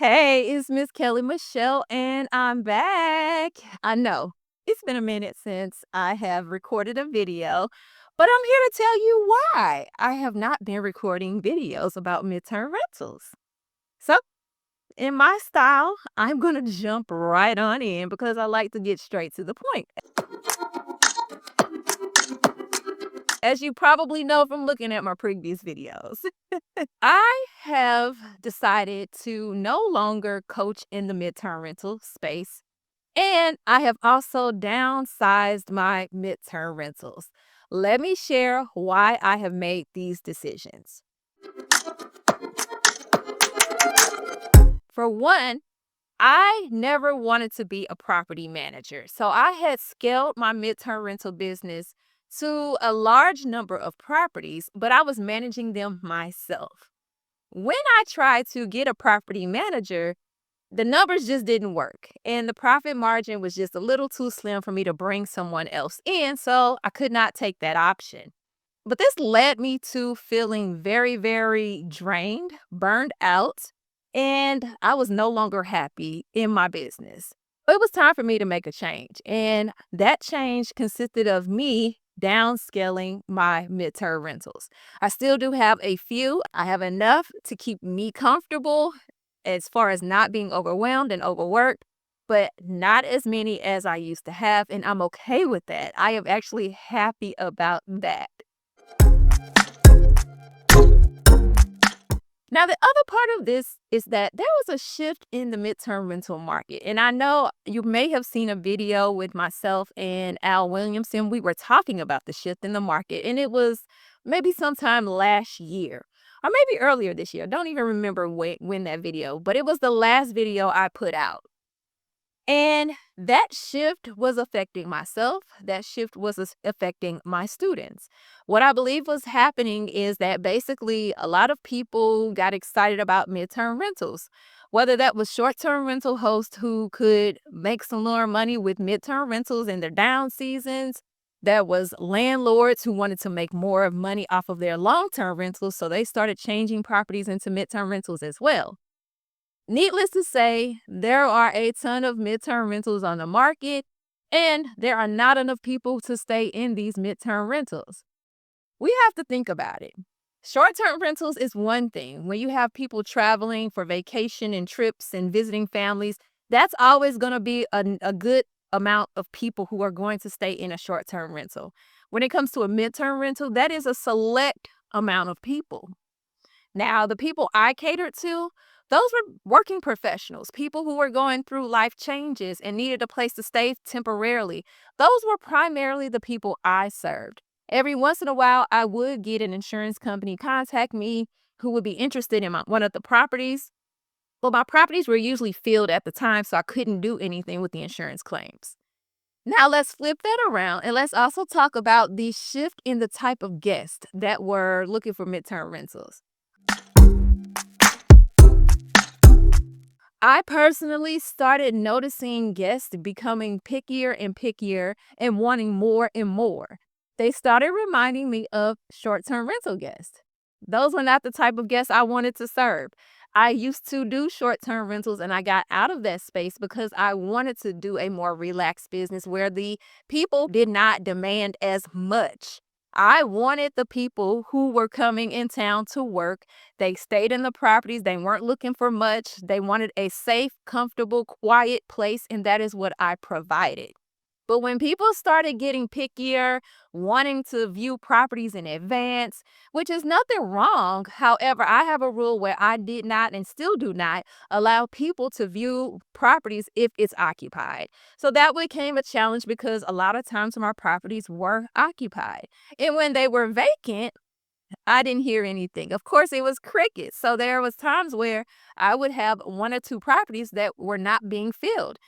Hey, it's Miss Kellie Michele, and I'm back. I know it's been a minute since I have recorded a video, but I'm here to tell you why I have not been recording videos about midterm rentals. So, in my style, I'm going to jump right on in because I like to get straight to the point. As you probably know from looking at my previous videos, I have decided to no longer coach in the midterm rental space. And I have also downsized my midterm rentals. Let me share why I have made these decisions. For one, I never wanted to be a property manager. So I had scaled my midterm rental business to a large number of properties, but I was managing them myself. When I tried to get a property manager, the numbers just didn't work, and the profit margin was just a little too slim for me to bring someone else in, so I could not take that option. But this led me to feeling very, very drained, burned out, and I was no longer happy in my business. It was time for me to make a change, and that change consisted of me downscaling my midterm rentals. I still do have a few. I have enough to keep me comfortable as far as not being overwhelmed and overworked, but not as many as I used to have, and I'm okay with that. I am actually happy about that. Now, the other part of this is that there was a shift in the midterm rental market. And I know you may have seen a video with myself and Al Williamson. We were talking about the shift in the market, and it was maybe sometime last year or maybe earlier this year. I don't even remember when that video, but it was the last video I put out. And that shift was affecting myself. That shift was affecting my students. What I believe was happening is that basically a lot of people got excited about midterm rentals, whether that was short term rental hosts who could make some more money with midterm rentals in their down seasons. There was landlords who wanted to make more of money off of their long term rentals. So they started changing properties into midterm rentals as well. Needless to say, there are a ton of midterm rentals on the market, and there are not enough people to stay in these midterm rentals. We have to think about it. Short term rentals is one thing. When you have people traveling for vacation and trips and visiting families, that's always going to be a good amount of people who are going to stay in a short term rental. When it comes to a midterm rental, that is a select amount of people. Now, the people I catered to, those were working professionals, people who were going through life changes and needed a place to stay temporarily. Those were primarily the people I served. Every once in a while, I would get an insurance company contact me who would be interested in one of the properties. Well, my properties were usually filled at the time, so I couldn't do anything with the insurance claims. Now, let's flip that around and let's also talk about the shift in the type of guests that were looking for midterm rentals. I personally started noticing guests becoming pickier and pickier and wanting more and more. They started reminding me of short term rental guests. Those were not the type of guests I wanted to serve. I used to do short term rentals and I got out of that space because I wanted to do a more relaxed business where the people did not demand as much. I wanted the people who were coming in town to work. They stayed in the properties. They weren't looking for much. They wanted a safe, comfortable, quiet place, and that is what I provided. But when people started getting pickier, wanting to view properties in advance, which is nothing wrong. However, I have a rule where I did not and still do not allow people to view properties if it's occupied. So that became a challenge because a lot of times my properties were occupied. And when they were vacant, I didn't hear anything. Of course, it was crickets. So there was times where I would have one or two properties that were not being filled.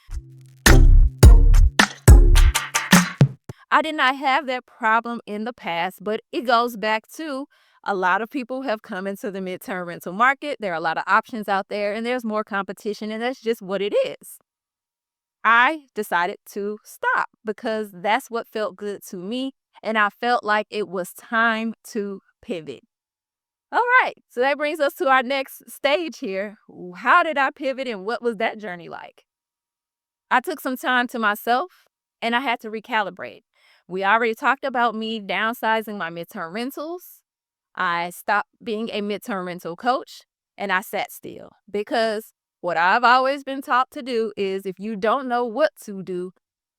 I did not have that problem in the past, but it goes back to a lot of people have come into the midterm rental market. There are a lot of options out there and there's more competition, and that's just what it is. I decided to stop because that's what felt good to me, and I felt like it was time to pivot. All right. So that brings us to our next stage here. How did I pivot and what was that journey like? I took some time to myself and I had to recalibrate. We already talked about me downsizing my midterm rentals. I stopped being a midterm rental coach and I sat still because what I've always been taught to do is if you don't know what to do,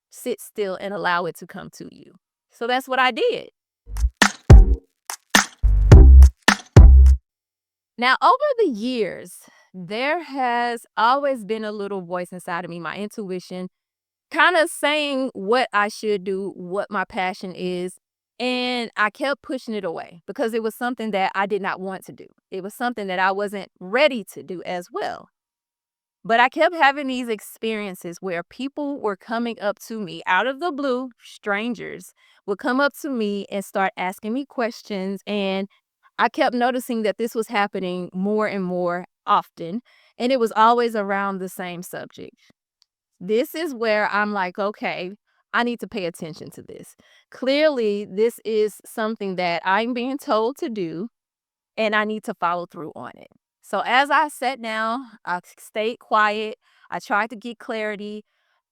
sit still and allow it to come to you. So that's what I did. Now, over the years, there has always been a little voice inside of me, my intuition, kind of saying what I should do, what my passion is. And I kept pushing it away because it was something that I did not want to do. It was something that I wasn't ready to do as well. But I kept having these experiences where people were coming up to me out of the blue, strangers would come up to me and start asking me questions. And I kept noticing that this was happening more and more often. And it was always around the same subject. This is where I'm like, okay, I need to pay attention to this. Clearly, this is something that I'm being told to do, and I need to follow through on it. So as I sat down, I stayed quiet. I tried to get clarity.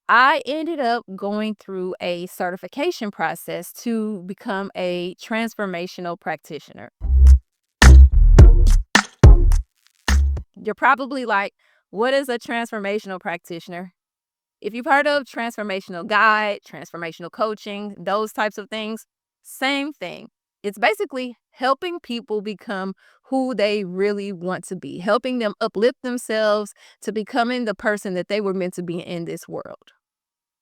I ended up going through a certification process to become a transformational practitioner. You're probably like, what is a transformational practitioner? If you've heard of transformational guide, transformational coaching, those types of things, same thing. It's basically helping people become who they really want to be, helping them uplift themselves to becoming the person that they were meant to be in this world.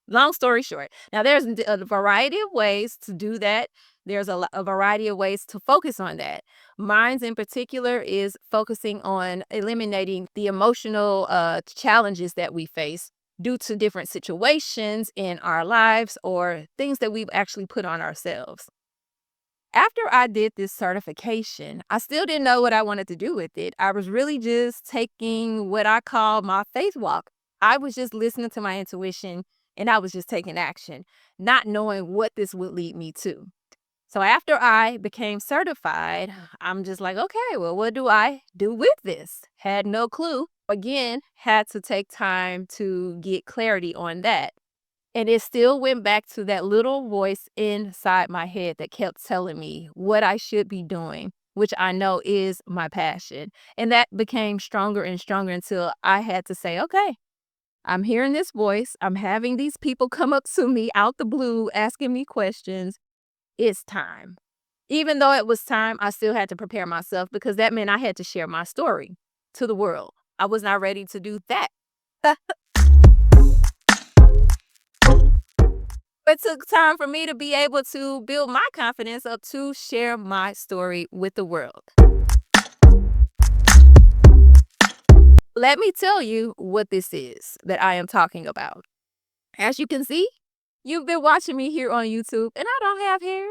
Long story short, now there's a variety of ways to do that. There's a variety of ways to focus on that. Mine's in particular is focusing on eliminating the emotional challenges that we face due to different situations in our lives or things that we've actually put on ourselves. After I did this certification, I still didn't know what I wanted to do with it. I was really just taking what I call my faith walk. I was just listening to my intuition and I was just taking action, not knowing what this would lead me to. So after I became certified, I'm just like, okay, well, what do I do with this? Had no clue. Again, had to take time to get clarity on that. And it still went back to that little voice inside my head that kept telling me what I should be doing, which I know is my passion. And that became stronger and stronger until I had to say, okay, I'm hearing this voice. I'm having these people come up to me out the blue asking me questions. It's time. Even though it was time, I still had to prepare myself because that meant I had to share my story to the world. I was not ready to do that. It took time for me to be able to build my confidence up to share my story with the world. Let me tell you what this is that I am talking about. As you can see, you've been watching me here on YouTube and I don't have hair.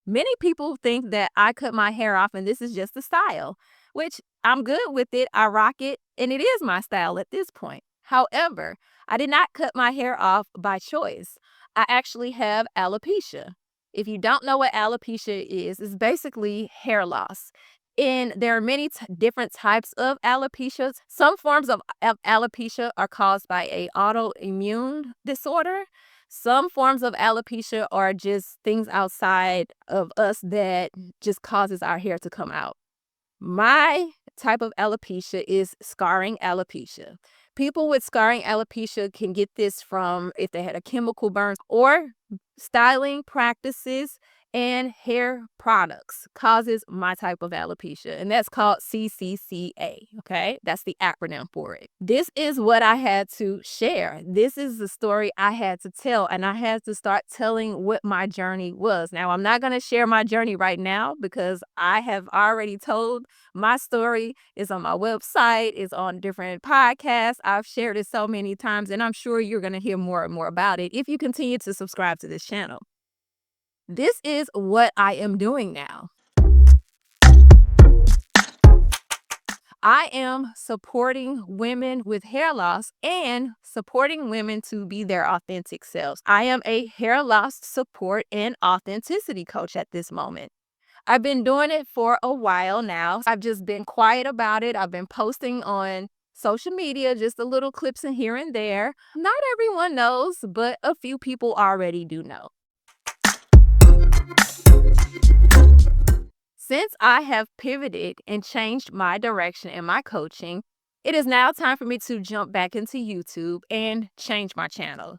Many people think that I cut my hair off and this is just a style, which I'm good with it. I rock it and it is my style at this point. However, I did not cut my hair off by choice. I actually have alopecia. If you don't know what alopecia is, it's basically hair loss. And there are many different types of alopecia. Some forms of alopecia are caused by a autoimmune disorder. Some forms of alopecia are just things outside of us that just causes our hair to come out. My type of alopecia is scarring alopecia. People with scarring alopecia can get this from if they had a chemical burn or styling practices and hair products causes my type of alopecia, and that's called CCCA. Okay, that's the acronym for it. This is what I had to share. This is the story I had to tell, and I had to start telling what my journey was. Now, I'm not going to share my journey right now because I have already told my story. Is on my website, is on different podcasts. I've shared it so many times, and I'm sure you're going to hear more and more about it if you continue to subscribe to this channel. This is what I am doing now. I am supporting women with hair loss and supporting women to be their authentic selves. I am a hair loss support and authenticity coach at this moment. I've been doing it for a while now. I've just been quiet about it. I've been posting on social media, just a little clips in here and there. Not everyone knows, but a few people already do know. Since I have pivoted and changed my direction in my coaching, it is now time for me to jump back into YouTube and change my channel.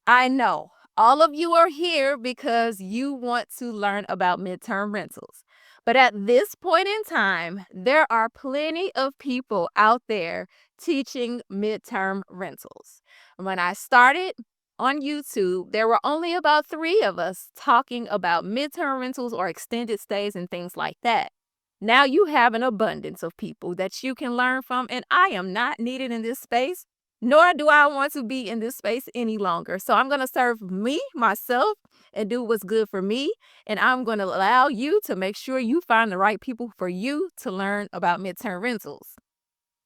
I know all of you are here because you want to learn about midterm rentals. But at this point in time, there are plenty of people out there teaching midterm rentals. When I started on YouTube, there were only about 3 of us talking about midterm rentals or extended stays and things like that. Now you have an abundance of people that you can learn from, and I am not needed in this space, nor do I want to be in this space any longer. So I'm going to serve me, myself, and do what's good for me. And I'm going to allow you to make sure you find the right people for you to learn about midterm rentals.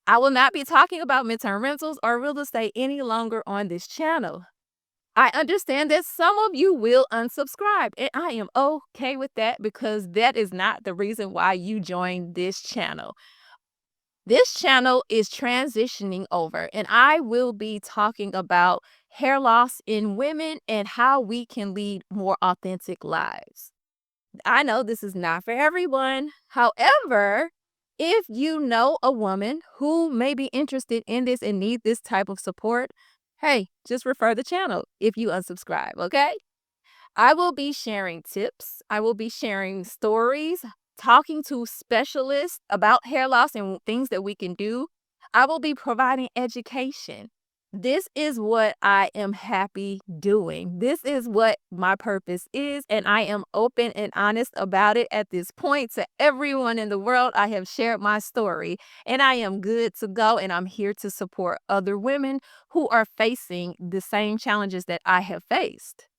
I will not be talking about midterm rentals or real estate any longer on this channel. I understand that some of you will unsubscribe, and I am okay with that because that is not the reason why you joined this channel. This channel is transitioning over, and I will be talking about hair loss in women and how we can lead more authentic lives. I know this is not for everyone. However, if you know a woman who may be interested in this and need this type of support, hey, just refer the channel if you unsubscribe, okay? I will be sharing tips. I will be sharing stories, talking to specialists about hair loss and things that we can do. I will be providing education. This is what I am happy doing. This is what my purpose is, and I am open and honest about it at this point to everyone in the world. I have shared my story, and I am good to go, and I'm here to support other women who are facing the same challenges that I have faced.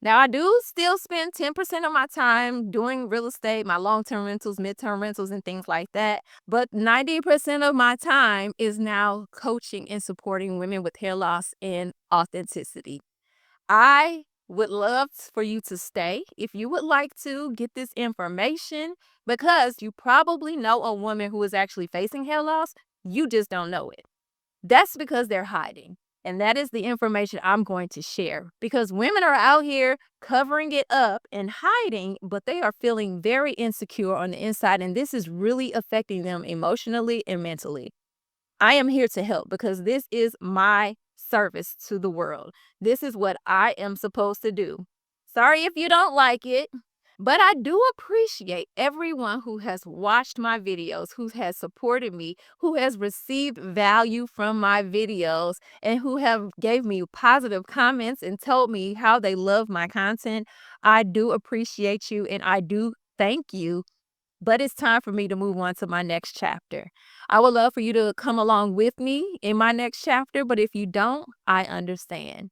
Now, I do still spend 10% of my time doing real estate, my long-term rentals, midterm rentals, and things like that. But 90% of my time is now coaching and supporting women with hair loss and authenticity. I would love for you to stay if you would like to get this information because you probably know a woman who is actually facing hair loss. You just don't know it. That's because they're hiding. And that is the information I'm going to share because women are out here covering it up and hiding, but they are feeling very insecure on the inside. And this is really affecting them emotionally and mentally. I am here to help because this is my service to the world. This is what I am supposed to do. Sorry if you don't like it, but I do appreciate everyone who has watched my videos, who has supported me, who has received value from my videos, and who have gave me positive comments and told me how they love my content. I do appreciate you and I do thank you, but it's time for me to move on to my next chapter. I would love for you to come along with me in my next chapter, but if you don't, I understand.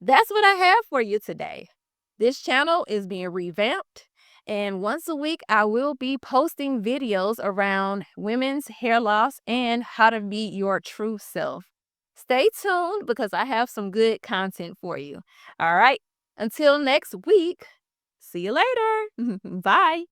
That's what I have for you today. This channel is being revamped, and once a week, I will be posting videos around women's hair loss and how to be your true self. Stay tuned because I have some good content for you. All right. Until next week, see you later. Bye.